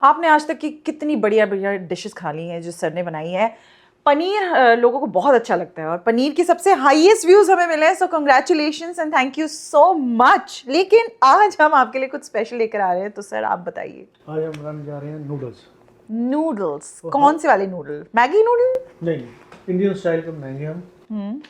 आपने आज तक की कितनी बढ़िया बढ़िया डिशेस खा ली हैं जो सर ने बनाई है। पनीर लोगों को बहुत अच्छा लगता है और पनीर की सबसे हाईएस्ट व्यूज हमें मिले हैं, सो congratulations and thank you so much. लेकिन आज हम आपके लिए कुछ स्पेशल लेकर आ रहे हैं, तो सर आप बताइए। आज हम बनाने जा रहे हैं नूडल्स। नूडल्स कौन से वाले नूडल? Maggi noodle? नहीं, इंडियन स्टाइल के बनाएंगे हम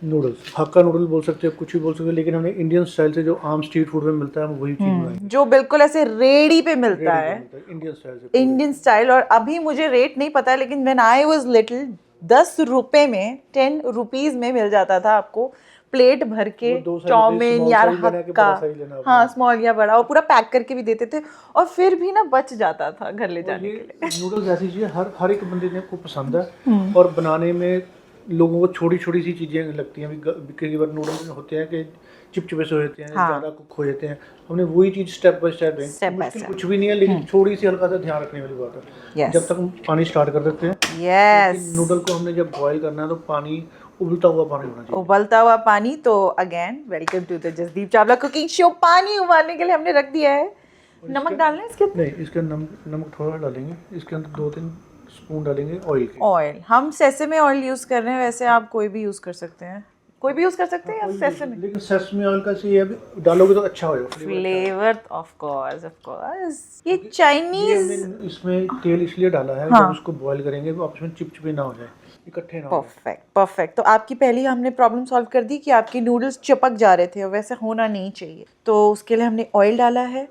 नूडल्स। हक्का नूडल बोल सकते हैं, कुछ भी बोल सकते हैं, लेकिन हमने इंडियन स्टाइल से जो आम स्ट्रीट फूड में मिलता है हम वही चीज़ बनाएंगे जो बिल्कुल ऐसे रेडी पे मिलता है, इंडियन स्टाइल से। Indian style. और अभी मुझे रेट नहीं पता है, लेकिन व्हेन आई वाज लिटिल 10 रुपए में, 10 रुपीज में मिल जाता था आपको प्लेट भर के चाउमीन या हक्का। हाँ, स्मॉल या बड़ा, और पूरा पैक करके भी देते थे और फिर भी ना बच जाता था घर ले जाने के लिए। नूडल्स ऐसी चीज़ है हर एक बंदे को पसंद है और बनाने में लोगों को छोटी छोटी सी चीज़ें लगती हैं। कई बार नूडल्स होते हैं कि चिपचिपे से होते हैं, ज़्यादा कुक हो जाते हैं। हमने वही चीज़ स्टेप बाय स्टेप है, कुछ भी नहीं है, लेकिन थोड़ी सी हल्का सा ध्यान रखने वाली बात है। जब तक हम पानी स्टार्ट कर देते हैं, नूडल को हमने जब बॉईल करना है तो पानी उबलता हुआ पानी होना चाहिए। उबलता हुआ पानी। तो again welcome to the Jasdeep Chawla cooking show. पानी उबालने के लिए हमने रख दिया है। नमक डालना है इसके अंदर? नहीं, इसके अंदर नमक थोड़ा डालेंगे। इसके अंदर 2-3 स्पून डालेंगे ऑयल। हम सेसमे ऑयल यूज कर रहे हैं, वैसे आप कोई भी यूज कर सकते हैं, कोई भी यूज कर सकते हैं या सेसमे। लेकिन सेसमे ऑयल का ये डालोगे तो अच्छा होगा फ्लेवर। ऑफ कोर्स ये चाइनीज। इसमें तेल इसलिए डाला है जब उसको बॉईल करेंगे तो आपस में चिपचिपे ना हो जाए, इकट्ठे ना हो। परफेक्ट। तो आपकी पहली हमने प्रॉब्लम सॉल्व कर दी कि आपके नूडल्स चिपक जा रहे थे और वैसे होना नहीं चाहिए। तो उसके लिए हमने ऑयल डाला है,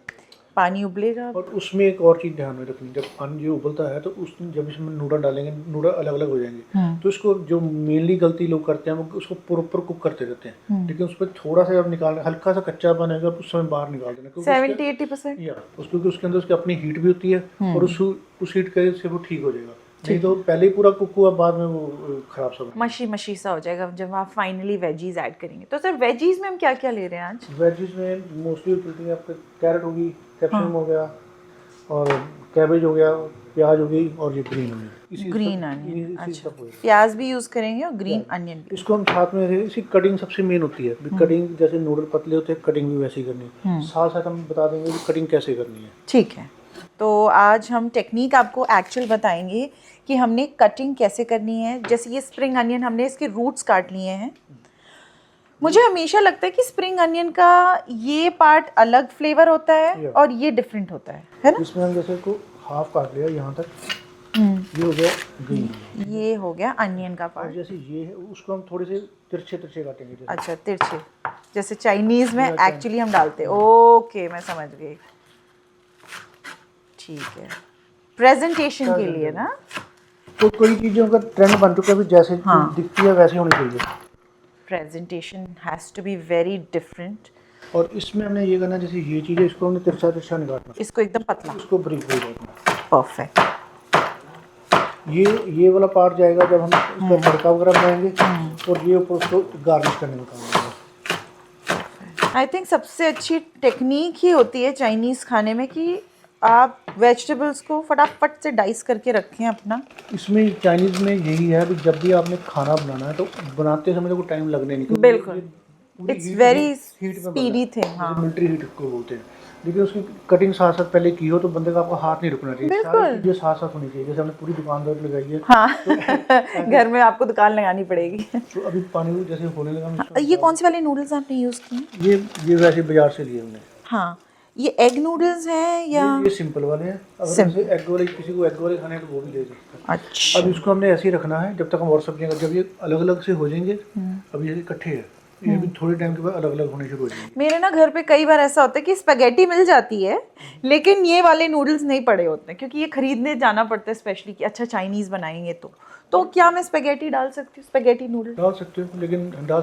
पानी उबलेगा। और उसमें एक और चीज़ ध्यान में रखनी, जब पानी जो उबलता है तो जब इसमें नूडल डालेंगे, नूडल अलग अलग हो जाएंगे। तो इसको जो मेनली गलती लोग करते हैं वो उसको प्रॉपर कुक करते रहते हैं, लेकिन उस पर थोड़ा सा जब निकालना, हल्का सा कच्चा बनेगा उस समय बाहर निकाल देना, 70-80%। क्योंकि उसके अंदर उसकी अपनी हीट भी होती है और उस हीट के से वो ठीक हो जाएगा। नहीं तो पहले ही पूरा कुक हुआ, बाद में वो खराब सा मशी सा हो जाएगा जब आप फाइनली वेजीज ऐड करेंगे। तो सर वेजीज में हम क्या क्या ले रहे हैं आज? वेजीज में मोस्टली आपका कैरेट होगी, कैप्सिकम हो गया और कैबेज हो गया, प्याज हो गई और ये ग्रीन अनियन। अच्छा, प्याज भी यूज करेंगे और ग्रीन अनियन भी। इसको हम साथ में, इसकी कटिंग सबसे मेन होती है। कटिंग जैसे नूडल पतले होते हैं, कटिंग भी वैसे ही करनी है। साथ साथ हम बता देंगे कि कटिंग कैसे करनी है। ठीक है, तो आज हम टेक्निक आपको एक्चुअल बताएंगे कि हमने कटिंग कैसे करनी है। जैसे ये स्प्रिंग अनियन, हमने इसके रूट्स काट लिए हैं। मुझे हमेशा लगता है कि स्प्रिंग अनियन का ये पार्ट अलग फ्लेवर होता है और ये डिफरेंट होता है ना? इसमें हम जैसे को हाफ काट लिया यहाँ तक, ये हो गया ग्रीन, ये हो गया अनियन का पार्ट। जैसे ये है उसको हम थोड़े से तिरछे तिरछे काटेंगे। अच्छा, तिरछे, जैसे चाइनीज में एक्चुअली हम डालते हैं। ओके, मैं समझ गई। ठीक है, प्रेजेंटेशन के लिए ना। तो कोई चीज़ों का ट्रेंड बन चुका है, जैसे दिखती है वैसे होनी चाहिए। Presentation has to be very different. और इसमें हमने ये करना, जैसे ये चीज़ है इसको हमने तिरछा तिरछा निकालना, इसको एकदम पतला, इसको ब्रीक ब्रीक रखना। परफेक्ट। ये वाला पार्ट जाएगा जब हम इसका तड़का वगैरह बनाएंगे, और ये ऊपर उसको गार्निश करने में काम आएगा। आई थिंक सबसे अच्छी टेक्निक ही होती है चाइनीज़ खाने में कि आप वेजिटेबल्स को फटाफट से डाइस करके रखें अपना। इसमें चाइनीज़ में यही है कि जब भी आपने खाना बनाना है तो बनाते समय को टाइम लगने नहीं। बिल्कुल, इट्स वेरी स्पीडी थिंग। हाँ, मिलिट्री हीट को बोलते हैं। लेकिन उसकी कटिंग साथ साथ पहले की हो तो बंदे का आपका हाथ नहीं रुकना चाहिए, सारी चीज़ें साथ साथ होनी चाहिए। जैसे हमने पूरी दुकानदार लगाई है। हाँ, घर में आपको दुकान लगानी पड़ेगी। तो अभी पानी जैसे होने लगा। ये कौन से वाले नूडल्स आपने यूज़ किए? ये वैसे बाजार से लिए हमने। हाँ, ये एग नूडल्स हैं या ये सिंपल वाले हैं? अगर एग वाले, किसी को एग वाले खाने हैं तो वो भी ले सकते हैं। अच्छा, अब इसको हमने ऐसे ही रखना है जब तक हम और सब्जियां, जब ये अलग अलग से हो जाएंगे, अभी ये इकट्ठे है, ये भी थोड़े टाइम के बाद अलग अलग होने शुरू हो जाएंगे। मेरे ना घर पे कई बार ऐसा होता है कि स्पैगेटी मिल जाती है लेकिन ये वाले नूडल्स नहीं पड़े होते हैं, क्योंकि ये खरीदने जाना पड़ता है स्पेशली कि अच्छा चाइनीज़ बनाएंगे। तो क्या मैं स्पैगेटी डाल सकती हूँ? स्पैगेटी नूडल डाल सकते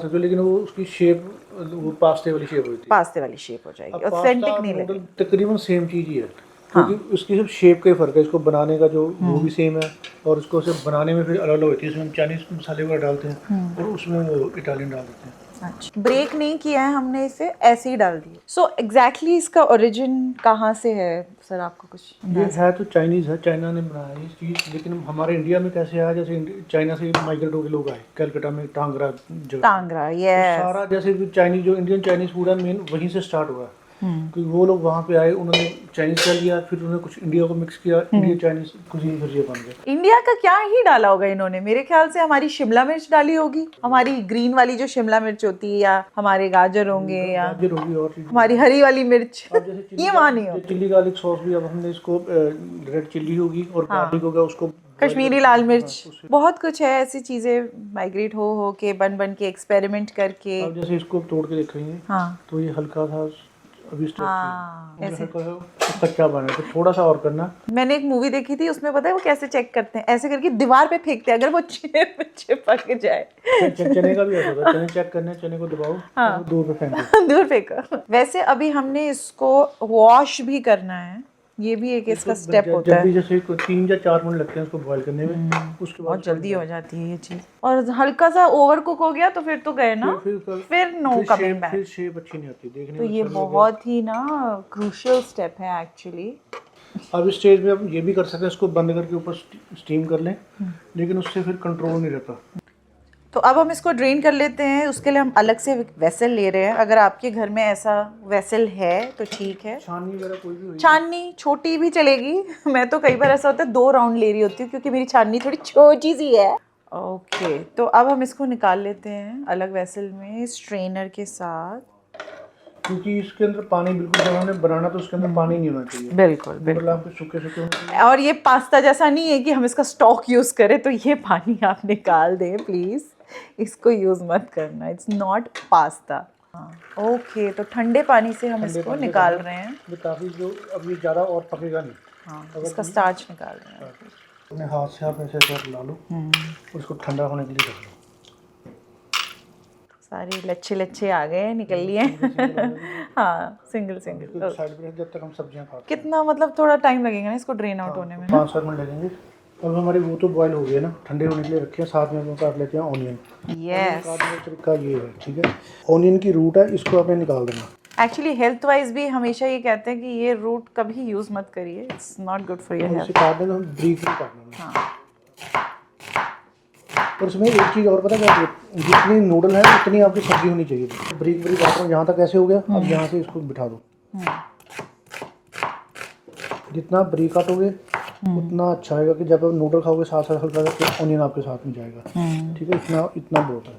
हो, लेकिन वो उसकी शेप वो पास्ते वाली शेप होती है। पास्ते वाली शेप हो जाएगी, ऑथेंटिक नहीं लगेगी। तकरीबन सेम चीज़ ही है, क्योंकि उसकी सिर्फ शेप का ही फर्क है। इसको बनाने का जो वो भी सेम है, और उसको सिर्फ बनाने में फिर अलग अलग होती है। इसमें हम चाइनीज़ मसाले वगैरह डालते हैं और उसमें वो इटालियन डाल देते हैं। अच्छा, ब्रेक नहीं किया है हमने, इसे ऐसे ही डाल दिया। सो एग्जैक्टली इसका ओरिजिन कहाँ से है सर, आपको कुछ? ये है तो चाइनीज़ है, चाइना ने बनाया है ये चीज़। लेकिन हमारे इंडिया में कैसे आया, जैसे चाइना से माइग्रेट होकर लोग आए कलकत्ता में, टांगरा जगह। टांगरा, ये सारा जैसे चाइनीज़, जो इंडियन चाइनीज़ फूड है मेन वहीं से स्टार्ट हुआ है। क्योंकि वो लोग वहाँ पे आए, उन्होंने चाइनीज कर लिया, फिर उन्होंने कुछ इंडिया को मिक्स किया, इंडिया चाइनीज कुजीन फिर ये बन गया। इंडिया का क्या ही डाला होगा इन्होंने, मेरे ख्याल से हमारी शिमला मिर्च डाली होगी, हमारी ग्रीन वाली जो शिमला मिर्च होती है, या हमारे गाजर होंगे, या गाजर होगी और चीज़। हमारी हरी वाली मिर्च, अब जैसे ये वहाँ नहीं हो। चिल्ली गार्लिक सॉस भी, अब हमने इसको रेड चिल्ली होगी और गार्लिक होगा, उसको कश्मीरी लाल मिर्च, बहुत कुछ है ऐसी चीजें माइग्रेट हो के बन के एक्सपेरिमेंट करके। अब जैसे इसको तोड़ के देख रही हैं, हाँ तो ये हल्का था अभी हाँ ऐसे। कच्चा बना है, तो थोड़ा सा और करना। मैंने एक मूवी देखी थी, उसमें पता है वो कैसे चेक करते हैं, ऐसे करके दीवार पे फेंकते हैं, अगर वो चिपक जाए। चने का भी ऐसा होता है, चने चेक करने, चने को दबाओ, हाँ। दूर पे फेंको। दूर फेंको। वैसे अभी हमने इसको वॉश भी करना है, ये भी एक इसका स्टेप होता है। जल्दी जैसे 3 या 4 मिनट लगते हैं उसको बॉईल करने में, उसके बाद बहुत जल्दी हो जाती है ये चीज, और हल्का सा ओवर कुक हो गया तो फिर तो गए ना, फिर नो कमिंग बैक। फिर शेप अच्छी नहीं आती देखने तो में। ये बहुत ही ना क्रूशियल स्टेप है एक्चुअली। अब इस स्टेज में हम ये भी कर सकते हैं, इसको बंद करके ऊपर स्टीम कर लें, लेकिन उससे फिर कंट्रोल नहीं रहता। तो अब हम इसको ड्रेन कर लेते हैं, उसके लिए हम अलग से वेसल ले रहे हैं। अगर आपके घर में ऐसा वेसल है तो ठीक है, छाननी वगैरह कोई भी होगी, छाननी छोटी भी चलेगी। मैं तो कई बार ऐसा होता है 2 राउंड ले रही होती हूँ, क्योंकि मेरी छाननी थोड़ी छोटी सी है। ओके, तो अब हम इसको निकाल लेते हैं अलग वेसल में स्ट्रेनर के साथ, क्योंकि इसके अंदर पानी बिल्कुल, जब हमने बनाना तो उसके अंदर पानी नहीं होना चाहिए। बिल्कुल मतलब आपके सूखे सूखे होने चाहिए। और ये पास्ता जैसा नहीं है कि हम इसका स्टॉक यूज करें, तो ये पानी आप निकाल दें प्लीज, इसको यूज मत करना, इट्स नॉट पास्ता। ओके, तो ठंडे पानी से हम इसको निकाल रहे हैं। ये काफी जो अब ये ज्यादा और पकेगा नहीं। हाँ, इसका स्टार्च निकाल रहे हैं। अपने हाथ से आप ऐसे कर ला लो, उसको ठंडा होने के लिए रख लो। सारे लच्छे लच्छे आ गए, निकल लिए। हाँ, सिंगल सिंगल। साइड पे जब तक हम सब्जियां खाते हैं। कितना मतलब थोड़ा टाइम लगेगा ना इसको ड्रेन आउट होने में? 5-7 मिनट लगेंगे। अब हमारी वो तो बॉईल हो गई है ना, ठंडे होने के लिए रखे हैं। साथ में हम काट लेते हैं ऑनियन। यस, काटने का तरीका ये है, ठीक है। ऑनियन की रूट है, इसको आपने निकाल देना। एक्चुअली हेल्थ वाइज भी हमेशा ये कहते हैं कि ये रूट कभी यूज मत करिए, it's not good for your इसे हेल्थ। काट देना, हम ब्रीफ में काटना है। हाँ, और इसमें एक चीज़ और पता क्या है, जितनी नूडल है उतनी आपकी सब्जी होनी चाहिए। ब्रीक ब्रीक काट रहा हूँ, यहाँ तक ऐसे हो गया। अब यहाँ से इसको बिठा दो, जितना ब्रीक काटोगे उतना अच्छा आएगा कि जब आप नूडल खाओगे साथ साथ हल्का सा ऑनियन आपके साथ में जाएगा। ठीक है, इतना इतना बहुत है।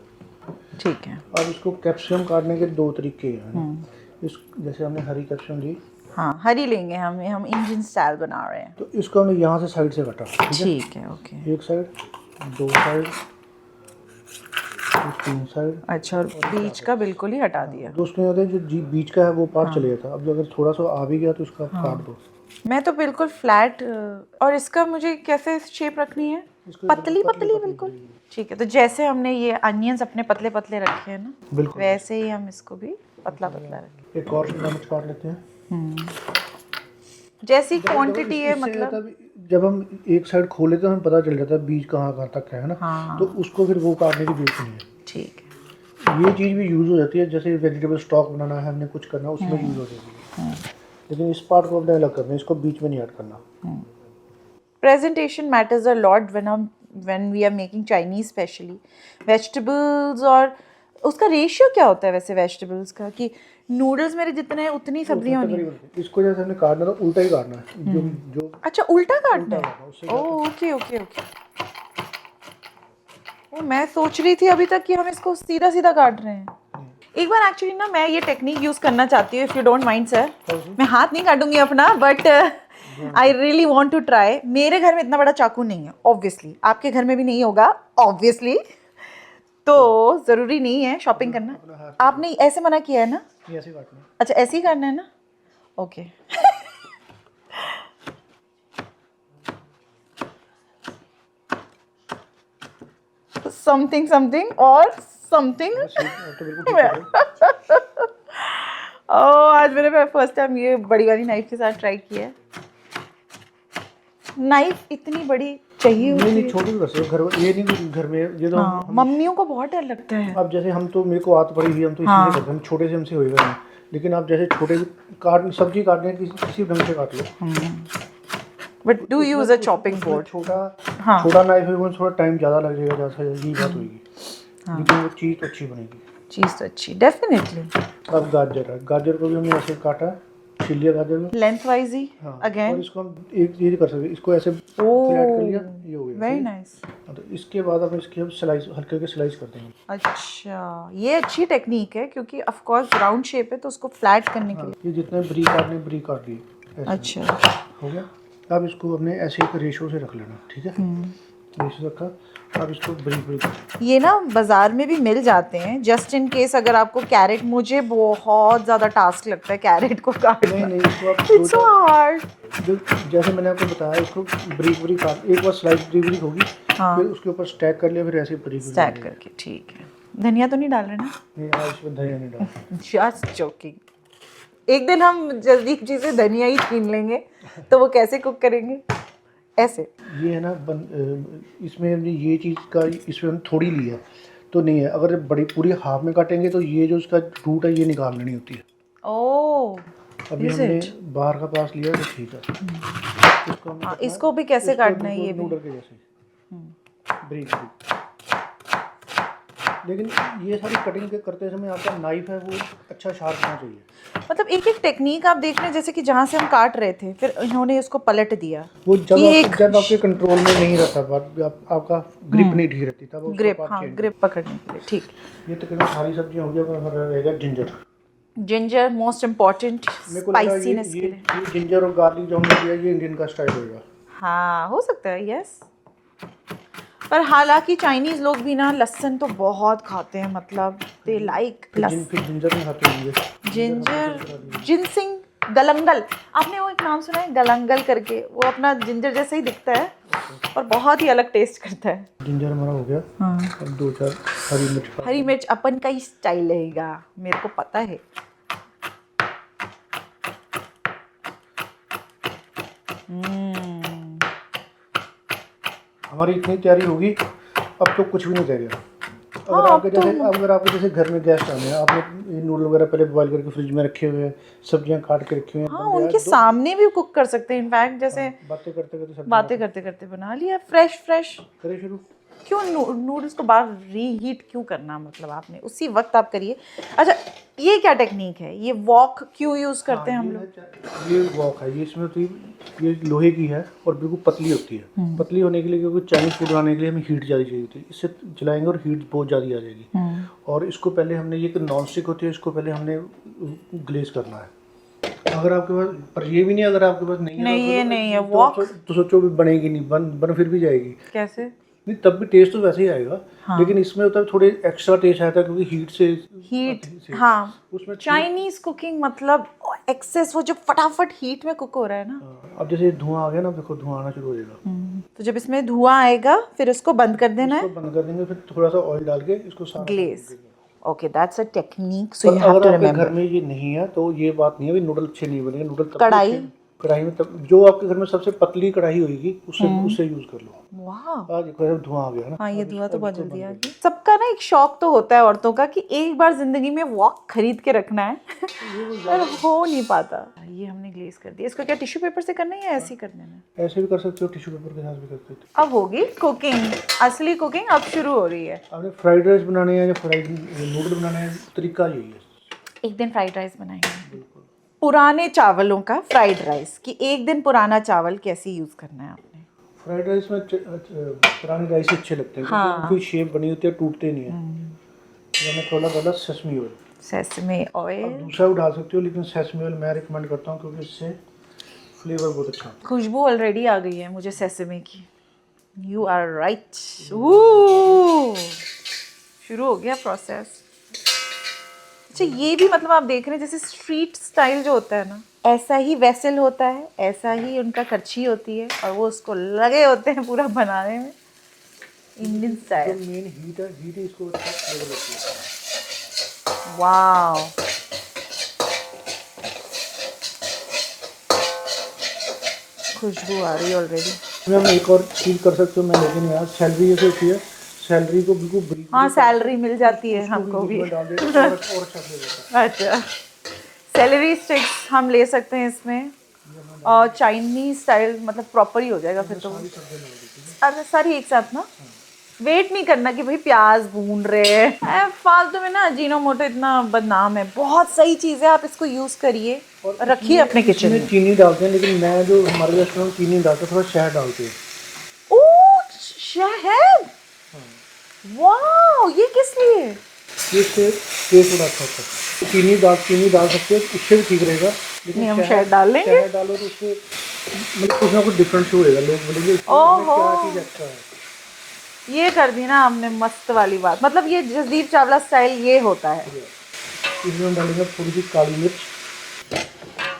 ठीक है। अब इसको कैप्सिकम काटने के 2 तरीके हैं। इस जैसे हमने हरी कैप्सिकम ली, हाँ, हरी लेंगे हम इंडियन स्टाइल बना रहे हैं। तो इसको हमने यहाँ से साइड से काटा। ठीक है, ओके। एक साइड, 2 साइड, 3 साइड। अच्छा, और बीच का बिल्कुल ही हटा दिया। दोस्तों होते हैं जो बीच का है वो पार्ट चले जाता है। अब अगर थोड़ा सा आ भी गया तो इसका काट दो। मैं तो बिल्कुल फ्लैट। और इसका मुझे कैसे शेप रखनी है? पतली पतली बिल्कुल। ठीक है, तो जैसे हमने ये अनियंस अपने पतले पतले रखे हैं ना, बिल्कुल वैसे ही हम इसको भी पतला पतला रखें। एक और शिमला मिर्च काट लेते हैं। जैसी क्वांटिटी है, मतलब जब हम एक साइड खोले तो हमें पता चल जाता है बीज कहाँ तक है ना। हाँ। तो उसको फिर वो काटने की जरूरत नहीं है। ठीक है। ये चीज़ भी यूज़ हो जाती है, जैसे वेजिटेबल स्टॉक बनाना है, हमने कुछ करना है, उसमें यूज़ हो जाती है। लेकिन इस पार्ट को अपने अलग करना है, इसको बीच में नहीं ऐड करना। Presentation matters a lot when we are making Chinese specially vegetables. और उसका रेशियो क्या होता है वैसे वेजिटेबल्स का, कि नूडल्स मेरे जितने हैं उतनी सब्जियां होनी है? इसको जैसे हमने काटना तो उल्टा ही काटना है। जो अच्छा, उल्टा काटना उल्टा है? काटना, उससे ओह, ओके ओके ओके। ओ, मैं सोच रही थी अभी तक कि हम इसको सीधा सीधा काट रहे हैं। एक बार एक्चुअली ना मैं ये टेक्निक यूज करना चाहती हूँ, if you don't mind sir. मैं हाथ नहीं काटूंगी अपना, but I really want to try. मेरे घर में इतना बड़ा चाकू नहीं है, ऑब्वियसली आपके घर में भी नहीं होगा ऑब्वियसली, तो जरूरी नहीं है शॉपिंग करना। आपने ऐसे मना किया है ना? ऐसे काटना है। अच्छा, ऐसे ही करना है ना? ओके। समथिंग और समथिंग। आज मैंने फर्स्ट टाइम ये बड़ी वाली नाइफ के साथ ट्राई किया है। नाइफ इतनी बड़ी चाहिए होती है? नहीं, छोटी बस है घर, ये नहीं घर में ये तो हाँ, मम्मियों को बहुत डर लगता है। अब जैसे हम तो, मेरे को आदत पड़ी हुई, हम तो इसलिए करते हैं, हम छोटे से हमसे होएगा नहीं। लेकिन आप जैसे छोटे सब्जी काटने की किसी ढंग से काट लो। But do use a chopping board. छोटा नाइफ है, वो थोड़ा टाइम ज़्यादा लगेगा, जैसा यही बात होगी। लेकिन वो चीज़ अच्छी बनेगी। चीज़ तो अच्छी, डेफिनेटली। अब गाजर है, गाजर को भी हमने ऐसे काटा, छील लिया गाजर में, लेंथ वाइज ही हाँ। अगेन। और इसको हम एक चीज कर सकते हैं, इसको ऐसे फ्लैट कर लिया, ये हो गया। Very nice. तो इसके बाद हम इसकी हम स्लाइस हल्के हल्के स्लाइस कर देंगे। अच्छा, ये अच्छी टेक्निक है क्योंकि ऑफ कोर्स राउंड शेप है तो उसको फ्लैट करने के हाँ, लिए। ये जितने ब्री काटने ब्री काट लिए ऐसे। अच्छा, हो गया। अब इसको हमने ऐसे एक रेशो से रख लेना, ठीक है। रेशो रखा, अब इसको ब्रीक ब्रीक। ये ना बाजार में भी मिल जाते हैं जस्ट इन केस अगर आपको कैरेट, मुझे बहुत ज़्यादा टास्क लगता है कैरेट को काटना। नहीं इसको आप इट्स सो हार्ड। जैसे मैंने आपको बताया, इसको ब्रीक ब्रीक काट, एक बार स्लाइस ब्रीक ब्रीक होगी, हाँ। फिर उसके ऊपर स्टैक कर लिया, फिर ऐसे ब्रीक स्टैक करके, ठीक है। धनिया तो नहीं डाल रहे ना? नहीं, आज इसमें धनिया नहीं डाल। Just joking. एक दिन हम जल्दी से धनिया ही छीन लेंगे तो वो कैसे कुक करेंगे? ऐसे ये है ना इसमें हमने ये चीज़ का इसमें हम थोड़ी ली है तो नहीं है। अगर बड़ी पूरी हाफ में काटेंगे तो ये जो इसका रूट है ये निकाल लेनी होती है। ओह, अभी हमने बाहर का पास लिया तो ठीक है। इसको भी कैसे काटना है? ये भी नूडल के जैसे ब्रीक ब्रीक। लेकिन ये सारी कटिंग करते समय आपका नाइफ है वो अच्छा शार्प होना चाहिए। मतलब एक एक टेक्निक आप देख रहे हैं, जैसे कि जहाँ से हम काट रहे थे फिर इन्होंने उसको पलट दिया। वो जब आपके कंट्रोल में नहीं रहता, आपका ग्रिप नहीं ठीक रहती, तब ग्रिप, हाँ, ग्रिप पकड़ने के लिए। ठीक, ये तकरीबन सारी सब्जियां हो गया। रहेगा ginger. Ginger most important spiciness के लिए। ये जिंजर और गार्लिक जो हमने दिया ये इंडियन का स्टाइल होगा। हाँ, हो सकता है, यस। पर हालांकि चाइनीज लोग भी ना लहसुन तो बहुत खाते हैं, मतलब दे लाइक लहसुन। जिंजर नहीं खाते होंगे। Ginger, ginseng, गलंगल। आपने वो एक नाम सुना है गलंगल करके? वो अपना जिंजर जैसा ही दिखता है और बहुत ही अलग टेस्ट करता है। जिंजर हमारा हो गया। हाँ। अब 2-4 हरी मिर्च। हरी मिर्च अपन का ही स्टाइल रहेगा, मेरे को पता है। हमारी इतनी तैयारी होगी, अब तो कुछ भी नहीं रहेगा। अगर आपके जैसे घर में गेस्ट आने हैं, आपने नूडल वगैरह पहले बॉईल करके फ्रिज में रखे हुए हैं, सब्जियां काट के रखी हुई हैं। हाँ, उनके सामने भी कुक कर सकते हैं। इनफैक्ट जैसे बातें करते करते बना लिया, फ्रेश करें शुरू। क्यों नूडल्स को बाहर रीहीट क्यों करना? मतलब आपने उसी वक्त आप करिए। अच्छा, ये क्या टेक्निक है? ये वॉक क्यों यूज करते हैं हम लोग? ये वॉक है, ये इसमें होती है, ये लोहे की है और बिल्कुल पतली होती है। पतली होने के लिए, क्योंकि चाइनीज फूड बनाने के लिए हमें हीट ज़्यादा चाहिए होती है, इससे जलाएंगे और हीट बहुत ज़्यादा आ जाएगी। और इसको पहले हमने, ये नॉन स्टिक होती है, इसको पहले हमने ग्लेज करना है। अगर आपके पास, पर ये भी नहीं, अगर आपके पास नहीं है वॉक तो सोचो भी बनेगी नहीं, बन फिर भी जाएगी। कैसे? नहीं, तब भी टेस्ट तो वैसे ही आएगा। हाँ। लेकिन इसमें होता है थोड़े एक्स्ट्रा टेस्ट आता है क्योंकि हीट। हाँ, उसमें चाइनीज कुकिंग मतलब एक्सेस, वो जो फटाफट हीट में कुक हो रहा है ना। हाँ। अब जैसे धुआं आ गया ना, देखो धुआं आना शुरू हो जाएगा। तो जब इसमें धुआं आएगा फिर उसको बंद कर देना है। बंद कर देंगे, फिर थोड़ा सा ऑयल डाल के इसको glaze. Okay, that's a technique, so you have to remember. घर में ये नहीं है तो ये बात नहीं है भी नूडल अच्छे नहीं बनेंगे। नूडल कढ़ाई में, तब जो आपके घर में सबसे पतली कढ़ाई होगी उससे यूज कर लो। वाह, आज देखो धुआं आ गया ना। हाँ, ये धुआं तो बहुत जल्दी आ गया। सबका ना एक शौक तो होता है औरतों का कि एक बार जिंदगी में वॉक खरीद के रखना है पर हो नहीं पाता। ये हमने ग्लेज कर दिया। इसको क्या टिश्यू पेपर से करना है या ऐसे ही करना है? ऐसे भी कर सकते हो, टिश्यू पेपर के साथ भी कर सकते हो। अब होगी कुकिंग, असली कुकिंग अब शुरू हो रही है। आपने फ्राइड राइस बनाने हैं या फ्राइड नूडल बनाने हैं, तरीका यही है। एक दिन फ्राइड राइस बनाएंगे, पुराने चावलों का फ्राइड राइस। कि एक दिन पुराना चावल कैसे यूज करना है आपने। फ्राइड राइस में पुराने राइस अच्छे लगते हैं। हाँ। उनकी शेप बनी होती है, टूटते नहीं है। मैंने थोड़ा सेसमी ऑयल। अब दूसरा भी डाल सकते हो, लेकिन सेसमी ऑयल मैं रिकमेंड करता हूँ क्योंकि इससे फ्लेवर बहुत अच्छा। खुशबू ऑलरेडी आ गई है मुझे सेसमी की। You are right. शुरू हो गया प्रोसेस। अच्छा, ये भी मतलब आप देख रहे हैं जैसे स्ट्रीट स्टाइल जो होता है ना, ऐसा ही वेसल होता है, ऐसा ही उनका करछी होती है और वो उसको लगे होते हैं पूरा बनाने में, इंडियन स्टाइल। मेन हीट है इसको अच्छा फ्लेवर देती है। वाओ, खुशबू आ रही है ऑलरेडी। इसमें हम एक और चीज़ कर सकते हो, मैं लेकिन यार सैलरी जैसे होती है, सैलरी को बिल्कुल ब्रीक। हाँ, सैलरी मिल जाती है हमको भी। अच्छा, सैलरी स्टिक्स हम ले सकते हैं इसमें, और चाइनीज स्टाइल मतलब प्रॉपर ही हो जाएगा फिर तो। अरे सारी एक साथ ना। वेट नहीं करना कि भाई प्याज भून रहे हैं फालतू में ना। अजीनोमोटो इतना बदनाम है, बहुत सही चीज़ है, आप इसको यूज़ करिए और रखिए अपने किचन में। चीनी डालते हैं, लेकिन मैं जो हमारे रेस्टोरेंट में चीनी नहीं डालता, थोड़ा शहद डालते हैं। ओह शहद, वाह, ये किस लिए? ये इससे टेस्ट बड़ा अच्छा होता है। चीनी डाल सकते हैं, उससे भी ठीक रहेगा, लेकिन हम शहद डाल लेंगे। शहद डालो तो उससे मतलब कुछ ना कुछ डिफरेंट शो होगा, लोग बोलेंगे क्या चीज़ अच्छा है। ये कर दी ना हमने मस्त वाली बात, मतलब ये जसदीप चावला स्टाइल ये होता है। इसमें हम डालेंगे थोड़ी सी काली मिर्च,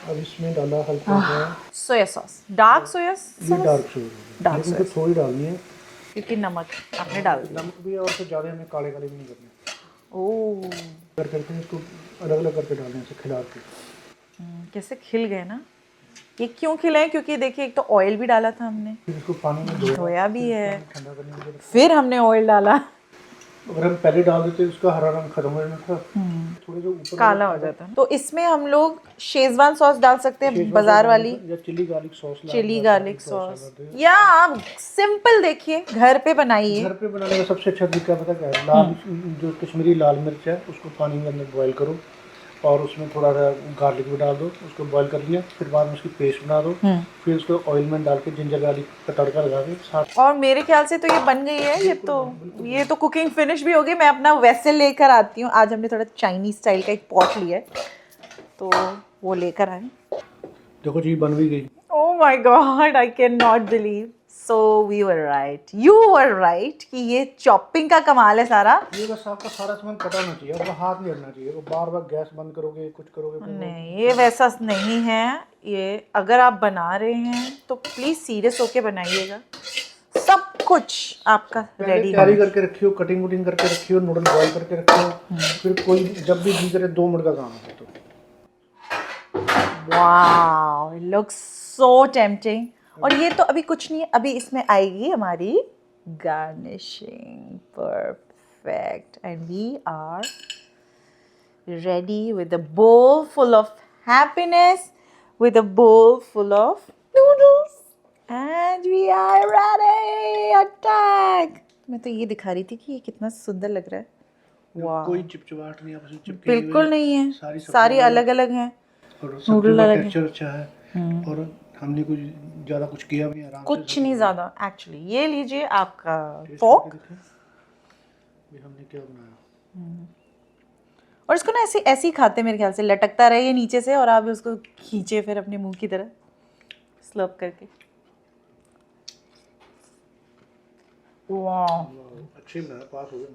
अब इसमें डाला हल्का सा soya sauce, dark soya sauce, ये डार्क सोया, लेकिन तो थोड़ी डालनी है क्योंकि नमक आपने डाल दिया। नमक भी है, और तो ज़्यादा हमें काले भी नहीं करने। ओह करके इसको अलग अलग करके डालने से खिला के कैसे खिल गए ना। ये क्यों खिले? क्योंकि देखिए एक तो ऑयल भी डाला था हमने, फिर इसको पानी में धोया भी है, ठंडा करने के लिए फिर हमने ऑयल डाला। अगर हम पहले डाल देते उसका हरा रंग खत्म हो जाता, थोड़े जो ऊपर काला हो जाता है। तो इसमें हम लोग शेजवान सॉस डाल सकते हैं, बाजार वाली, या chilli garlic sauce, chilli garlic sauce, या आप सिंपल देखिए घर पे बनाइए। घर पे बनाने का सबसे अच्छा तरीका पता क्या है? लाल जो कश्मीरी लाल मिर्च है उसको पानी के अंदर बॉईल करो, और उसमें थोड़ा सा गार्लिक भी डाल दो, उसको बॉईल कर लिया, फिर बाद में उसकी पेस्ट बना दो, फिर उसको ऑयल में डाल के जिंजर गार्लिक का तड़का लगा के साथ। और मेरे ख्याल से तो ये बन गई है। ये तो कुकिंग फिनिश भी हो गई। मैं अपना वेसल लेकर आती हूँ। आज हमने थोड़ा चाइनीज स्टाइल का एक पॉट लिया है, तो वो लेकर आए। देखो जी बन भी गई। Oh my god, I can not believe. So we were right, you were right कि ये चॉपिंग का कमाल है सारा। ये बस आपका सारा सामान कटा होना चाहिए, आपको हाथ नहीं लगना चाहिए, वो बार बार गैस बंद करोगे कुछ करोगे नहीं, ये वैसा नहीं है। ये अगर आप बना रहे हैं तो प्लीज सीरियस होके बनाइएगा। सब कुछ आपका रेडी तैयारी करके रखियो, कटिंग वुटिंग करके रखियो, नूडल बॉईल करके रखियो, फिर कोई जब भी जी करे 2 मिनट का काम है। तो wow, it looks so tempting. और ये तो अभी कुछ नहीं है, अभी इसमें आएगी हमारी garnishing. Perfect, and we are ready with a bowl full of happiness, with a bowl full of noodles, and we are ready. Attack! मैं तो ये दिखा रही थी कि ये कितना सुंदर लग रहा है। वाह, कोई चिपचिपाहट नहीं, आपस में चिपके बिल्कुल नहीं है, सारी अलग अलग हैं, नूडल अलग है, अच्छा है, और हमने कुछ ज़्यादा कुछ किया भी आराम से, कुछ नहीं ज़्यादा एक्चुअली। ये लीजिए आपका फोक, हमने क्या बनाया। और इसको ना ऐसे ही खाते मेरे ख्याल से, लटकता रहे ये नीचे से और आप उसको खींचे फिर अपने मुंह की तरह स्लर्प करके। वाह, अच्छे में पास हो गए।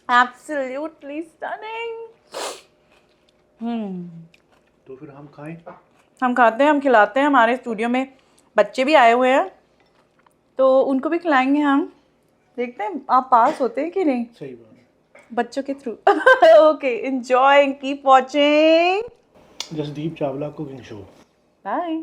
Absolutely stunning. तो फिर हम खाएं? हम खाते हैं, हम खिलाते हैं। हमारे स्टूडियो में बच्चे भी आए हुए हैं, तो उनको भी खिलाएंगे हम। देखते हैं आप पास होते हैं कि नहीं। सही बात है, बच्चों के through. Okay, enjoy, keep watching Jasdeep Chawla cooking show. Bye.